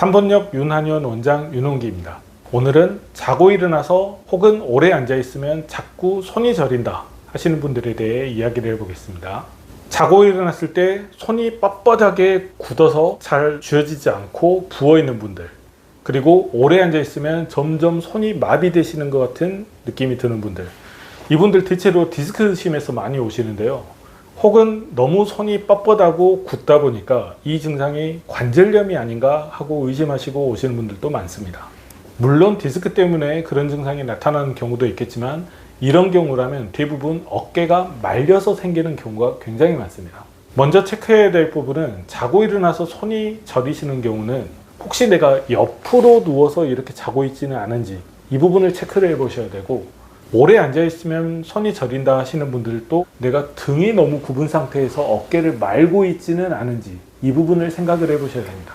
3번역 윤한의원 원장 윤홍기입니다. 오늘은 자고 일어나서 혹은 오래 앉아 있으면 자꾸 손이 저린다 하시는 분들에 대해 이야기를 해보겠습니다. 자고 일어났을 때 손이 뻣뻣하게 굳어서 잘 쥐어지지 않고 부어있는 분들, 그리고 오래 앉아 있으면 점점 손이 마비되시는 것 같은 느낌이 드는 분들, 이분들 대체로 디스크 심에서 많이 오시는데요. 혹은 너무 손이 뻣뻣하고 굳다 보니까 이 증상이 관절염이 아닌가 하고 의심하시고 오시는 분들도 많습니다. 물론 디스크 때문에 그런 증상이 나타나는 경우도 있겠지만, 이런 경우라면 대부분 어깨가 말려서 생기는 경우가 굉장히 많습니다. 먼저 체크해야 될 부분은, 자고 일어나서 손이 저리시는 경우는 혹시 내가 옆으로 누워서 이렇게 자고 있지는 않은지 이 부분을 체크를 해 보셔야 되고, 오래 앉아 있으면 손이 저린다 하시는 분들도 내가 등이 너무 굽은 상태에서 어깨를 말고 있지는 않은지 이 부분을 생각을 해 보셔야 됩니다.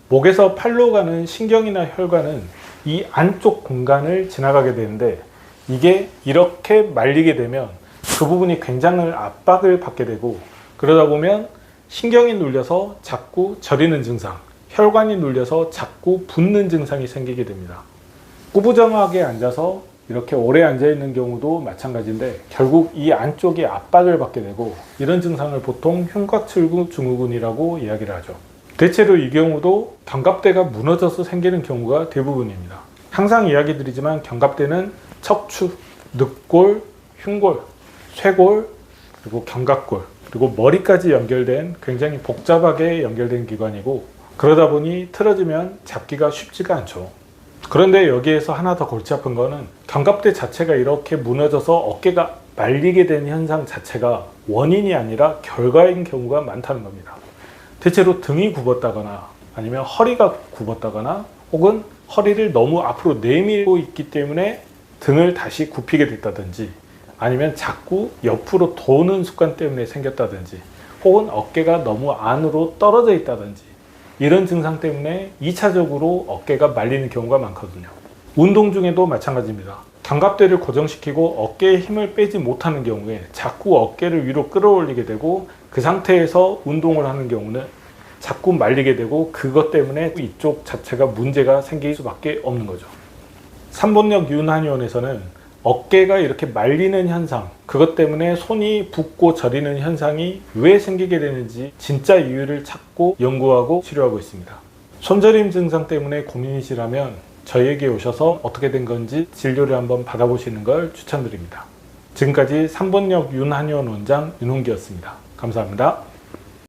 목에서 팔로 가는 신경이나 혈관은 이 안쪽 공간을 지나가게 되는데, 이게 이렇게 말리게 되면 그 부분이 굉장한 압박을 받게 되고, 그러다 보면 신경이 눌려서 자꾸 저리는 증상, 혈관이 눌려서 자꾸 붓는 증상이 생기게 됩니다. 꾸부정하게 앉아서 이렇게 오래 앉아 있는 경우도 마찬가지인데, 결국 이 안쪽이 압박을 받게 되고, 이런 증상을 보통 흉곽출구 증후군이라고 이야기를 하죠. 대체로 이 경우도 견갑대가 무너져서 생기는 경우가 대부분입니다. 항상 이야기 드리지만 견갑대는 척추, 늑골, 흉골, 쇄골, 그리고 견갑골, 그리고 머리까지 연결된 굉장히 복잡하게 연결된 기관이고, 그러다 보니 틀어지면 잡기가 쉽지가 않죠. 그런데 여기에서 하나 더 골치 아픈 거는, 견갑대 자체가 이렇게 무너져서 어깨가 말리게 된 현상 자체가 원인이 아니라 결과인 경우가 많다는 겁니다. 대체로 등이 굽었다거나 아니면 허리가 굽었다거나, 혹은 허리를 너무 앞으로 내밀고 있기 때문에 등을 다시 굽히게 됐다든지, 아니면 자꾸 옆으로 도는 습관 때문에 생겼다든지, 혹은 어깨가 너무 안으로 떨어져 있다든지, 이런 증상 때문에 2차적으로 어깨가 말리는 경우가 많거든요. 운동 중에도 마찬가지입니다. 견갑대를 고정시키고 어깨에 힘을 빼지 못하는 경우에 자꾸 어깨를 위로 끌어올리게 되고, 그 상태에서 운동을 하는 경우는 자꾸 말리게 되고, 그것 때문에 이쪽 자체가 문제가 생길 수밖에 없는 거죠. 3번역 윤한의원에서는 어깨가 이렇게 말리는 현상, 그것 때문에 손이 붓고 저리는 현상이 왜 생기게 되는지 진짜 이유를 찾고 연구하고 치료하고 있습니다. 손저림 증상 때문에 고민이시라면 저희에게 오셔서 어떻게 된 건지 진료를 한번 받아보시는 걸 추천드립니다. 지금까지 3번역 윤한의원 원장 윤홍기였습니다. 감사합니다.